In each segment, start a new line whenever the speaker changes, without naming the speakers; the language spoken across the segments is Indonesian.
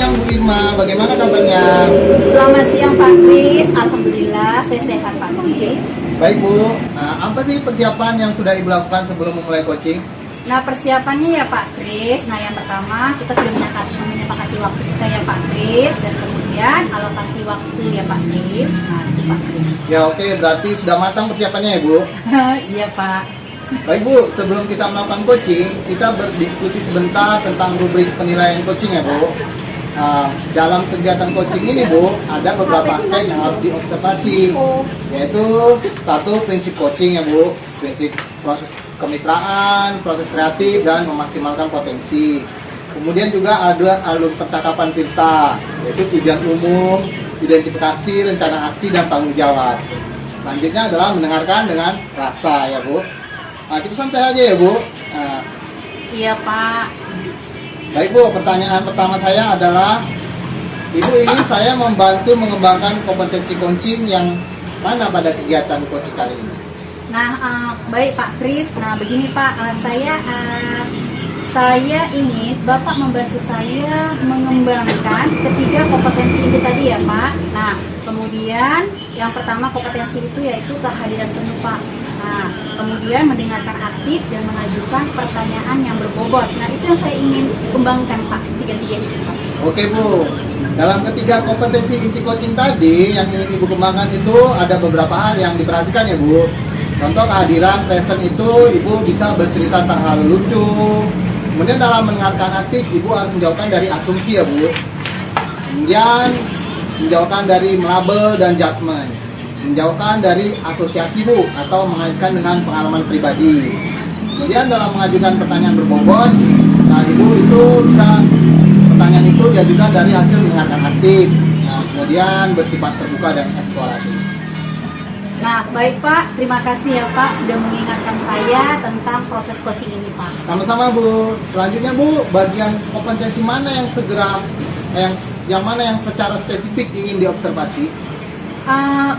siang Bu Irma, bagaimana kabarnya?
Selamat siang Pak Kris, Alhamdulillah saya sehat Pak Kris.
Baik Bu, apa sih persiapan yang sudah Ibu lakukan sebelum memulai coaching?
Nah persiapannya ya Pak Kris, nah yang pertama kita sudah menyepakati waktu kita ya Pak Kris. Dan kemudian alokasi waktu ya Pak Kris. Nah itu Pak Kris.
Ya oke, berarti sudah matang persiapannya ya Bu?
Iya Pak.
Baik Bu, sebelum kita melakukan coaching, kita berdiskusi sebentar tentang rubrik penilaian coaching ya Bu. Dalam kegiatan coaching ini Bu, ada beberapa aspek yang harus diobservasi, yaitu satu, prinsip coaching ya Bu, prinsip proses kemitraan, proses kreatif, dan memaksimalkan potensi. Kemudian juga ada alur percakapan Tirta, yaitu tujuan umum, identifikasi, rencana aksi, dan tanggung jawab. Selanjutnya adalah mendengarkan dengan rasa ya Bu. Kita santai aja ya Bu.
Iya Pak.
Baik Bu, pertanyaan pertama saya adalah, Ibu ingin saya membantu mengembangkan kompetensi coaching yang mana pada kegiatan coaching kali ini?
Nah baik Pak Kris. Nah begini Pak, saya ingin Bapak membantu saya mengembangkan ketiga kompetensi itu tadi ya Pak. Nah kemudian yang pertama kompetensi itu yaitu kehadiran penuh Pak. Nah, kemudian mendengarkan aktif dan mengajukan pertanyaan yang berbobot. Nah, itu yang saya ingin kembangkan, Pak. Tiga-tiga itu, Pak.
Oke, Bu. Dalam ketiga kompetensi inti coaching tadi, yang ingin Ibu kembangkan itu ada beberapa hal yang diperhatikan ya, Bu. Contoh kehadiran present itu, Ibu bisa bercerita tentang hal lucu. Kemudian dalam mendengarkan aktif, Ibu harus menjauhkan dari asumsi ya, Bu. Kemudian menjauhkan dari melabel dan judgment. Menjauhkan dari asosiasi Bu, atau mengaitkan dengan pengalaman pribadi. Kemudian dalam mengajukan pertanyaan berbobot, nah Ibu itu bisa, pertanyaan itu diajukan dari hasil mendengarkan aktif. Nah, kemudian bersifat terbuka dan eksplorasi.
Nah baik Pak, terima kasih ya Pak sudah mengingatkan saya tentang proses coaching ini Pak.
Sama-sama Bu. Selanjutnya Bu, bagian kompetensi mana yang yang mana yang secara spesifik ingin diobservasi?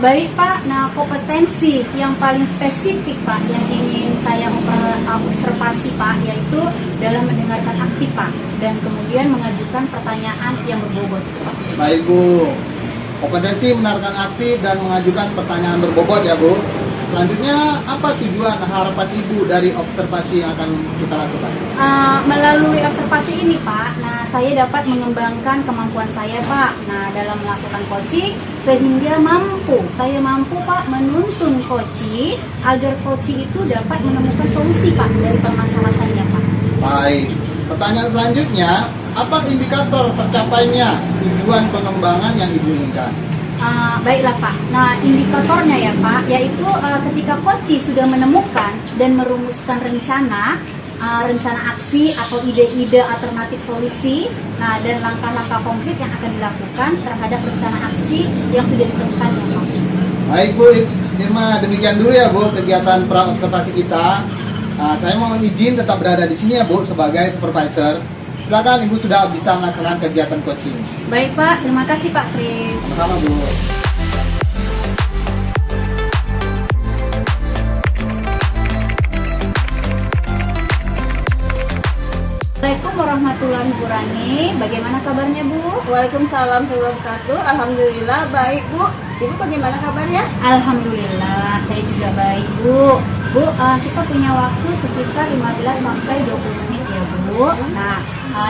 Baik Pak, nah kompetensi yang paling spesifik Pak yang ingin saya observasi Pak, yaitu dalam mendengarkan aktif Pak, dan kemudian mengajukan pertanyaan yang berbobot Pak.
Baik Bu, kompetensi mendengarkan aktif dan mengajukan pertanyaan berbobot ya Bu. Selanjutnya, apa tujuan harapan Ibu dari observasi yang akan kita lakukan?
Melalui observasi ini Pak, nah saya dapat mengembangkan kemampuan saya Pak. Nah dalam melakukan coaching sehingga saya mampu Pak menuntun coaching agar coaching itu dapat menemukan solusi Pak dari permasalahannya Pak.
Baik, pertanyaan selanjutnya, apa indikator tercapainya tujuan pengembangan yang Ibu inginkan?
Baiklah Pak, nah indikatornya ya Pak, yaitu ketika coaching sudah menemukan dan merumuskan rencana aksi atau ide-ide alternatif solusi, nah dan langkah-langkah konkret yang akan dilakukan terhadap rencana aksi yang sudah ditentukan ya Pak.
Baik Bu Irma, demikian dulu ya Bu kegiatan pra-observasi kita. Saya mohon izin tetap berada di sini ya Bu sebagai supervisor. Silakan Ibu sudah bisa melaksanakan kegiatan coaching.
Baik Pak, terima kasih Pak Kris.
Sama-sama Bu.
Assalamualaikum warahmatullahi wabarakatuh. Bagaimana kabarnya Bu?
Waalaikumsalam warahmatullahi wabarakatuh. Alhamdulillah baik Bu. Ibu bagaimana kabarnya?
Alhamdulillah, saya juga baik Bu. Bu, kita punya waktu sekitar 15 sampai 20 menit ya Bu. Nah,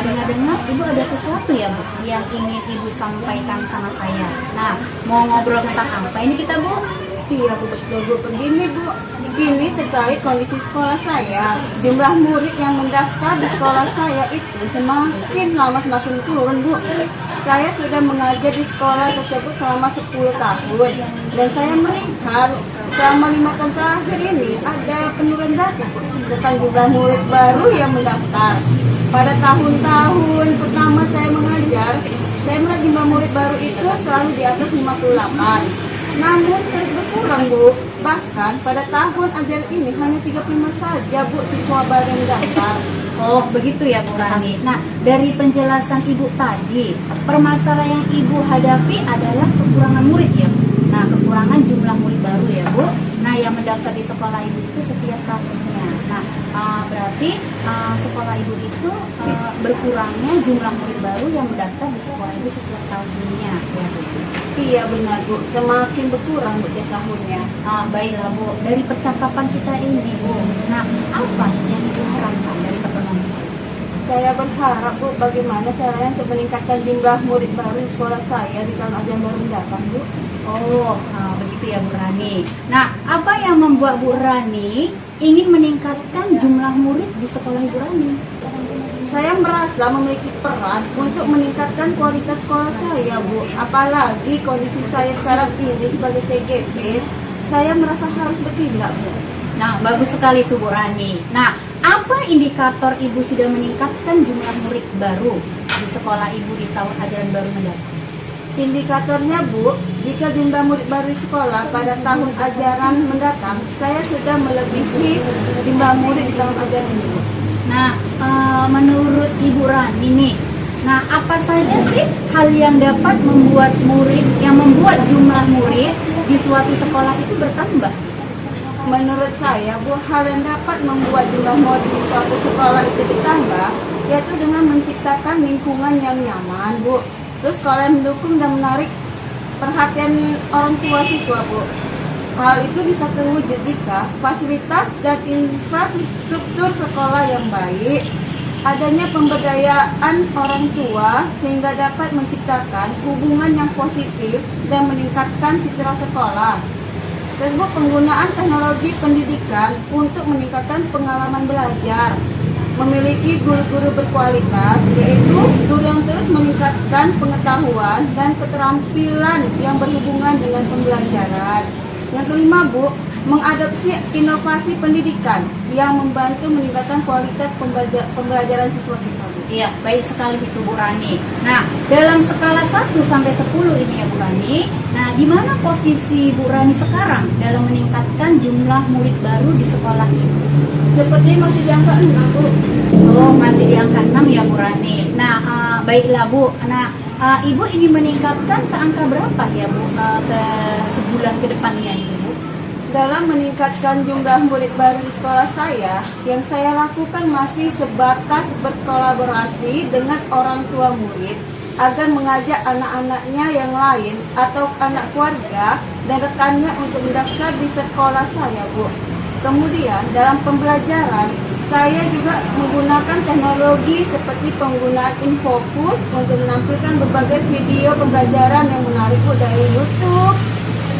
dengar-dengar Ibu ada sesuatu ya Bu yang ingin Ibu sampaikan sama saya. Nah, mau ngobrol tentang apa ini kita Bu?
Iya betul Bu. Begini Bu, begini terkait kondisi sekolah saya. Jumlah murid yang mendaftar di sekolah saya itu semakin lama semakin turun Bu. Saya sudah mengajar di sekolah tersebut selama 10 tahun. Dan saya melihat selama 5 tahun terakhir ini ada penurunan drastis tentang jumlah murid baru yang mendaftar. Pada tahun-tahun pertama saya mengajar, saya melihat jumlah murid baru itu selalu di atas 58. Namun terus berkurang Bu. Bahkan pada tahun ajar ini hanya 35 saja Bu siswa baru yang mendaftar.
Oh begitu ya Bu Rani. Nah dari penjelasan Ibu tadi, permasalahan yang Ibu hadapi adalah kekurangan murid ya Bu. Nah kekurangan jumlah murid baru ya Bu. Nah yang mendaftar di sekolah Ibu itu setiap tahunnya. Nah, berarti sekolah ibu itu berkurangnya jumlah murid baru yang mendaftar di sekolah ibu setiap tahunnya, ya Bu?
Iya benar Bu, semakin berkurang Bu tiap tahunnya.
Baiklah Bu, dari percakapan kita ini Bu, nah apa yang ibu harapkan dari pertemuan kita?
Saya berharap Bu, bagaimana caranya untuk meningkatkan jumlah murid baru di sekolah saya di tahun ajaran baru mendatang Bu.
Begitu ya Bu Rani. Nah, apa yang membuat Bu Rani ingin meningkatkan jumlah murid di sekolah Ibu Rani?
Saya merasa memiliki peran untuk meningkatkan kualitas sekolah saya Bu. Apalagi kondisi saya sekarang ini sebagai TGP, saya merasa harus bertindak Bu.
Nah, bagus sekali itu Bu Rani. Nah, apa indikator Ibu sudah meningkatkan jumlah murid baru di sekolah Ibu di tahun ajaran baru mendatang?
Indikatornya Bu, jika jumlah murid baru di sekolah pada tahun ajaran mendatang, saya sudah melebihi jumlah murid di tahun ajaran ini Bu.
Nah, menurut Ibu Rani nih, nah apa saja sih hal yang dapat membuat jumlah murid di suatu sekolah itu bertambah?
Menurut saya Bu, hal yang dapat membuat jumlah murid di suatu sekolah itu bertambah yaitu dengan menciptakan lingkungan yang nyaman Bu. Terus sekolah yang mendukung dan menarik perhatian orang tua siswa Bu. Hal itu bisa terwujud jika fasilitas dan infrastruktur sekolah yang baik, adanya pemberdayaan orang tua sehingga dapat menciptakan hubungan yang positif dan meningkatkan citra sekolah. Dan Bu, penggunaan teknologi pendidikan untuk meningkatkan pengalaman belajar, memiliki guru-guru berkualitas, yaitu guru yang terus meningkatkan pengetahuan dan keterampilan yang berhubungan dengan pembelajaran. Yang kelima Bu, mengadopsi inovasi pendidikan yang membantu meningkatkan kualitas pembelajaran siswa kita Bu.
Iya, baik sekali itu Bu Rani. Nah, dalam skala 1 sampai 10 ini ya Bu Rani. Nah, di mana posisi Bu Rani sekarang dalam meningkatkan jumlah murid baru di sekolah ini?
Seperti masih di angka 6 Bu.
Masih di angka 6 ya Bu Rani. Nah, baiklah Bu. Nah, Ibu ingin meningkatkan ke angka berapa ya Bu ke sebulan ke depannya ini Bu?
Dalam meningkatkan jumlah murid baru di sekolah saya, yang saya lakukan masih sebatas berkolaborasi dengan orang tua murid agar mengajak anak-anaknya yang lain atau anak keluarga dan rekannya untuk mendaftar di sekolah saya Bu. Kemudian dalam pembelajaran, saya juga menggunakan teknologi seperti penggunaan Infocus untuk menampilkan berbagai video pembelajaran yang menarik Bu dari YouTube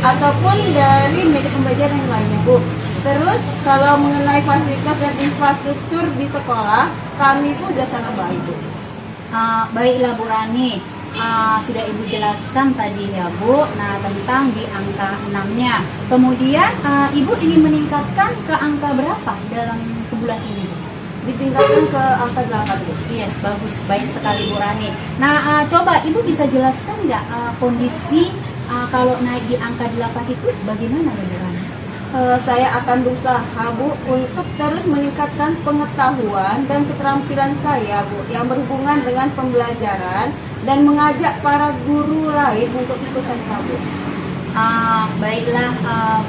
ataupun dari media pembelajaran yang lainnya Bu. Terus kalau mengenai fasilitas dan infrastruktur di sekolah, kami pun sudah sangat baik Bu.
Baiklah Bu Rani, sudah Ibu jelaskan tadi ya Bu, nah tentang di angka 6-nya. Kemudian Ibu ingin meningkatkan ke angka berapa dalam sebulan ini Bu?
Ditingkatkan ke angka 8 Bu.
Yes, bagus, baik sekali Bu Rani. Nah, coba Ibu bisa jelaskan nggak kondisi kalau naik di angka 8 itu bagaimana ya Bu Rani?
Saya akan berusaha Bu untuk terus meningkatkan pengetahuan dan keterampilan saya Bu yang berhubungan dengan pembelajaran dan mengajak para guru lain untuk ikut serta Bu.
Baiklah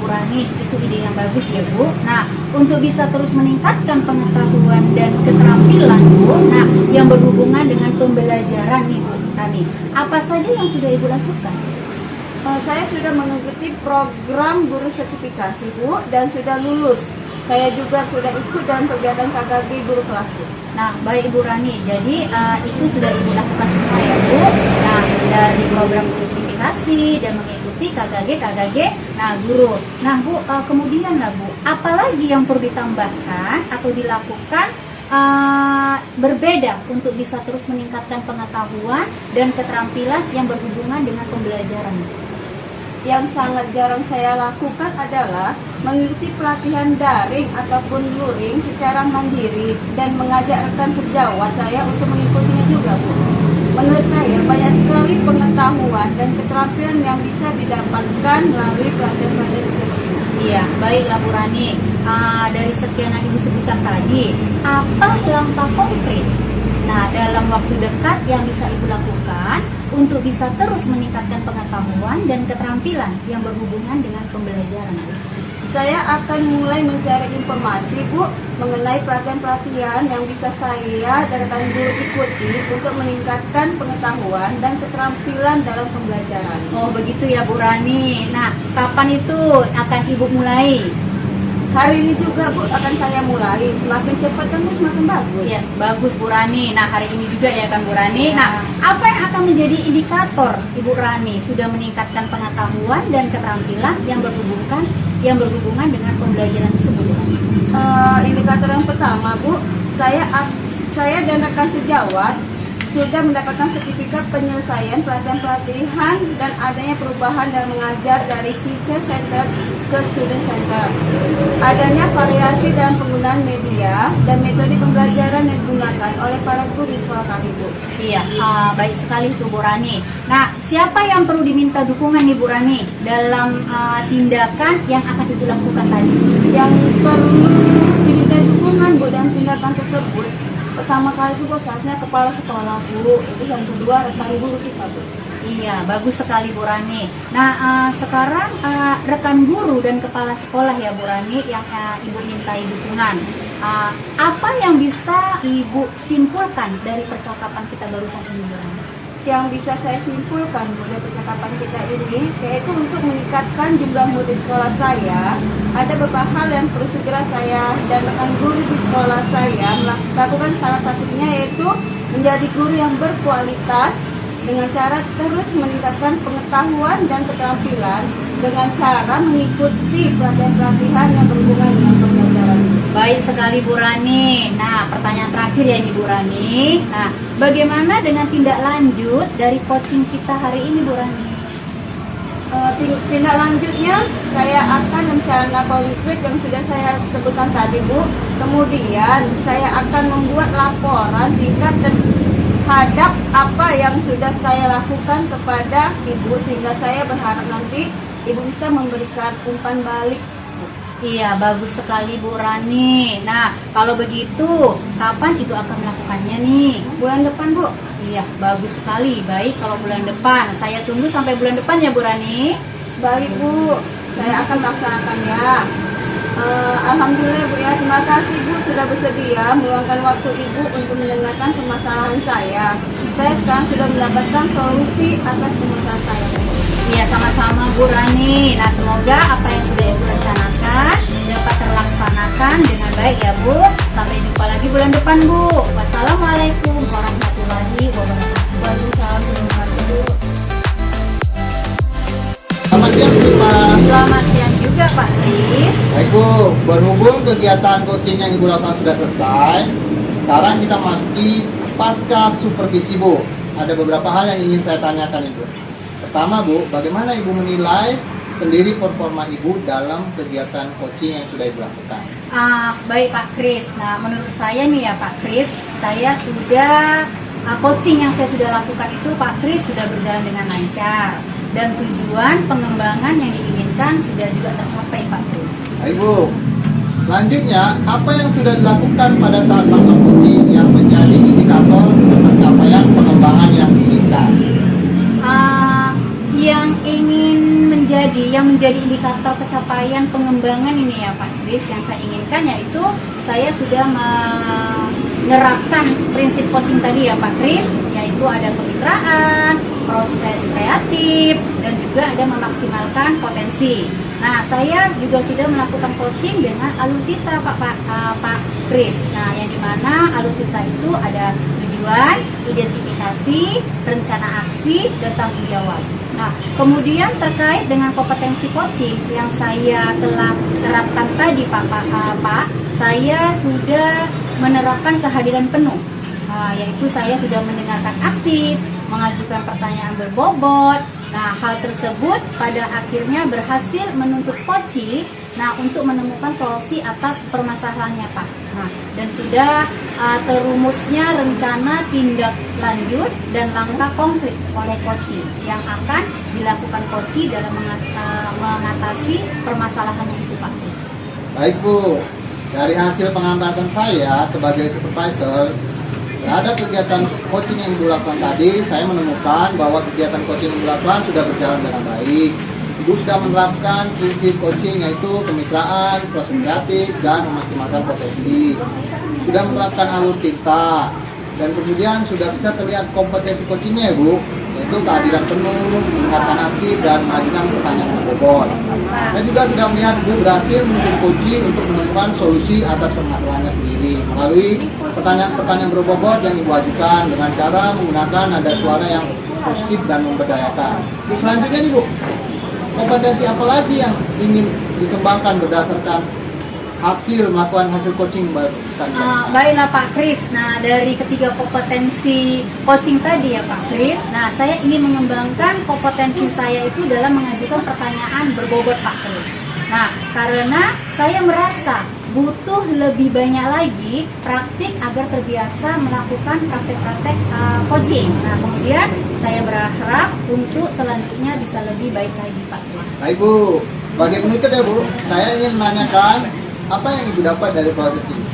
Bu Rani, itu ide yang bagus ya Bu. Nah, untuk bisa terus meningkatkan pengetahuan dan keterampilan Bu, nah yang berhubungan dengan pembelajaran nih Bu Rani, apa saja yang sudah Ibu lakukan?
Saya sudah mengikuti program guru sertifikasi Bu dan sudah lulus. Saya juga sudah ikut dalam kegiatan KKG guru kelas Bu.
Nah, baik Ibu Rani, jadi itu sudah Ibu lakukan semua ya Bu. Nah, dari program guru sertifikasi dan mengikuti KKG, nah guru. Nah Bu, kemudian lah Bu, apalagi yang perlu ditambahkan atau dilakukan berbeda untuk bisa terus meningkatkan pengetahuan dan keterampilan yang berhubungan dengan pembelajaran?
Yang sangat jarang saya lakukan adalah mengikuti pelatihan daring ataupun luring secara mandiri dan mengajak rekan sejawat saya untuk mengikutinya juga Bu. Menurut saya banyak sekali pengetahuan dan keterampilan yang bisa didapatkan melalui pelatihan-pelatihan seperti ini.
Iya, baiklah Bu Rani. Dari sekian yang Ibu sebutkan tadi, apa langkah konkret dalam waktu dekat yang bisa Ibu lakukan untuk bisa terus meningkatkan pengetahuan dan keterampilan yang berhubungan dengan pembelajaran Bu?
saya akan mulai mencari informasi Bu mengenai pelatihan-pelatihan yang bisa saya dan rekan guru ikuti untuk meningkatkan pengetahuan dan keterampilan dalam pembelajaran.
Oh begitu ya Bu Rani. Nah, kapan itu akan Ibu mulai?
Hari ini juga Bu akan saya mulai. Semakin cepat kan Bu semakin bagus.
Yes, bagus Bu Rani. Nah, hari ini juga ya kan Bu Rani. Nah, apa yang akan menjadi indikator Ibu Rani sudah meningkatkan pengetahuan dan keterampilan yang berhubungan dengan pembelajaran tersebut? Bu Rani?
Indikator yang pertama Bu, saya dan rekan sejawat sudah mendapatkan sertifikat penyelesaian pelatihan-pelatihan dan adanya perubahan dalam mengajar dari teacher center ke student center. Adanya variasi dalam penggunaan media dan metode pembelajaran yang digunakan oleh para guru di sekolah kami Bu.
Iya, baik sekali itu Bu Rani. Nah, siapa yang perlu diminta dukungan nih Bu Rani dalam tindakan yang akan dilakukan tadi?
Yang perlu diminta dukungan Bu dalam tindakan tersebut, pertama kali itu bosnya kepala sekolah Bu, itu yang kedua rekan guru kita Bu.
Iya, bagus sekali Bu Rani. Nah, sekarang rekan guru dan kepala sekolah ya Bu Rani yang Ibu mintai dukungan. Apa yang bisa Ibu simpulkan dari percakapan kita barusan ini Bu Rani?
Yang bisa saya simpulkan dari percakapan kita ini yaitu untuk meningkatkan jumlah murid di sekolah saya, ada beberapa hal yang perlu segera saya dan rekan guru di sekolah saya melakukan. Salah satunya yaitu menjadi guru yang berkualitas dengan cara terus meningkatkan pengetahuan dan keterampilan dengan cara mengikuti pelatihan-pelatihan yang berhubungan dengan pembelajaran.
Baik sekali Bu Rani. Nah, pertanyaan terakhir ya nih Bu Rani. Nah, bagaimana dengan tindak lanjut dari coaching kita hari ini Bu Rani?
Tindak lanjutnya saya akan rencana konkret yang sudah saya sebutkan tadi Bu. Kemudian saya akan membuat laporan singkat terhadap apa yang sudah saya lakukan kepada Ibu, sehingga saya berharap nanti Ibu bisa memberikan umpan balik.
Iya, bagus sekali Bu Rani. Nah, kalau begitu, kapan Ibu akan melakukannya nih?
Bulan depan Bu.
Iya, bagus sekali. Baik, kalau bulan depan. Saya tunggu sampai bulan depan ya Bu Rani.
Baik Bu, saya akan melaksanakannya. Alhamdulillah Bu ya, terima kasih Bu sudah bersedia meluangkan waktu Ibu untuk mendengarkan permasalahan saya. Saya sekarang sudah mendapatkan solusi atas permasalahan saya.
Iya, sama-sama Bu Rani. Nah, semoga apa yang sudah Ibu rencanakan dapat terlaksanakan dengan baik ya Bu. Sampai jumpa lagi bulan depan Bu. Wassalamualaikum warahmatullahi wabarakatuh.
Waalaikumsalam warahmatullahi wabarakatuh.
Selamat siang Pak.
Selamat siang juga Pak Kris.
Baik Bu, berhubung kegiatan coaching yang Ibu lakukan sudah selesai, sekarang kita masuki pasca supervisi Bu. Ada beberapa hal yang ingin saya tanyakan Ibu. Pertama Bu, bagaimana Ibu menilai sendiri performa Ibu dalam kegiatan coaching yang sudah Ibu lakukan?
Baik Pak Kris. Nah, menurut saya nih ya Pak Kris, saya sudah coaching yang saya sudah lakukan itu Pak Kris sudah berjalan dengan lancar dan tujuan pengembangan yang diinginkan sudah juga tercapai Pak Kris.
Baik Bu, selanjutnya apa yang sudah dilakukan pada saat melakukan coaching yang menjadi indikator tercapaian pengembangan yang diinginkan?
Yang menjadi indikator pencapaian pengembangan ini ya Pak Kris, yang saya inginkan yaitu saya sudah menerapkan prinsip coaching tadi ya Pak Kris, yaitu ada kemitraan, proses kreatif, dan juga ada memaksimalkan potensi. Nah, saya juga sudah melakukan coaching dengan alutita Pak Kris. Nah, yang dimana alutita itu ada tujuan, identifikasi, rencana aksi, dan tanggung jawab. Nah, kemudian terkait dengan kompetensi coaching yang saya telah terapkan tadi Pak, saya sudah menerapkan kehadiran penuh. Yaitu saya sudah mendengarkan aktif, mengajukan pertanyaan berbobot. Nah, hal tersebut pada akhirnya berhasil menuntut coaching untuk menemukan solusi atas permasalahannya Pak. Nah, dan sudah terumusnya rencana tindak lanjut dan langkah konkret oleh coaching yang akan dilakukan coaching dalam mengatasi permasalahannya itu Pak.
Baik Bu, dari hasil pengamatan saya sebagai supervisor terhadap kegiatan coaching yang Ibu lakukan tadi, saya menemukan bahwa kegiatan coaching yang Ibu lakukan sudah berjalan dengan baik. Ibu sudah menerapkan prinsip coaching yaitu kemitraan, proses kreatif, dan memaksimalkan potensi. Sudah menerapkan alur tinta, dan kemudian sudah bisa terlihat kompetensi coachingnya ya Bu, yaitu kehadiran penuh, mendengarkan aktif, dan mengajukan pertanyaan berbobot. Saya juga sudah melihat Bu berhasil menuntut coaching untuk menemukan solusi atas permasalahannya sendiri melalui pertanyaan-pertanyaan berbobot yang Ibu ajukan dengan cara menggunakan nada suara yang positif dan memberdayakan. Selanjutnya nih Bu, kompetensi apa lagi yang ingin dikembangkan berdasarkan melakukan hasil coaching barusan?
Baiklah Pak Kris. Nah, dari ketiga kompetensi coaching tadi ya Pak Kris, nah saya ingin mengembangkan kompetensi saya itu dalam mengajukan pertanyaan berbobot Pak Kris. Nah, karena saya merasa butuh lebih banyak lagi praktik agar terbiasa melakukan praktek-praktek coaching. Nah, kemudian saya berharap untuk selanjutnya bisa lebih baik lagi Pak Kris.
Baik Bu, bagi penutup ya Bu, saya ingin menanyakan apa yang Ibu dapat dari proses ini?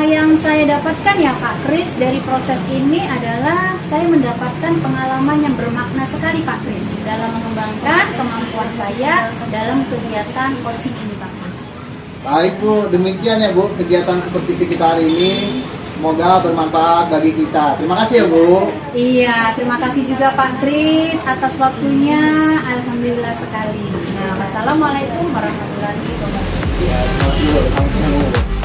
Yang saya dapatkan ya Pak Kris dari proses ini adalah saya mendapatkan pengalaman yang bermakna sekali Pak Kris dalam mengembangkan kemampuan saya dalam kegiatan coaching ini Pak Kris.
Baik Bu, demikian ya Bu kegiatan seperti kita hari ini. Semoga bermanfaat bagi kita. Terima kasih ya Bu.
Iya, terima kasih juga Pak Kris atas waktunya. Alhamdulillah sekali. Nah, wassalamualaikum warahmatullahi wabarakatuh.
Ya, terima kasih Bu.